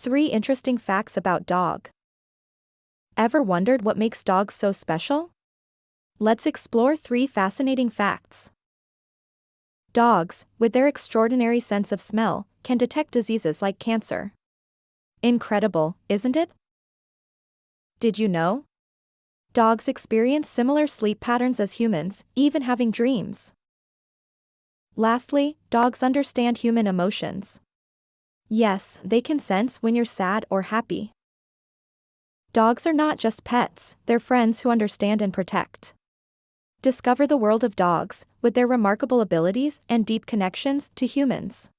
3 interesting facts about dog. Ever wondered what makes dogs so special? Let's explore 3 fascinating facts. Dogs, with their extraordinary sense of smell, can detect diseases like cancer. Incredible, isn't it? Did you know? Dogs experience similar sleep patterns as humans, even having dreams. Lastly, dogs understand human emotions. Yes, they can sense when you're sad or happy. Dogs are not just pets, they're friends who understand and protect. Discover the world of dogs, with their remarkable abilities and deep connections to humans.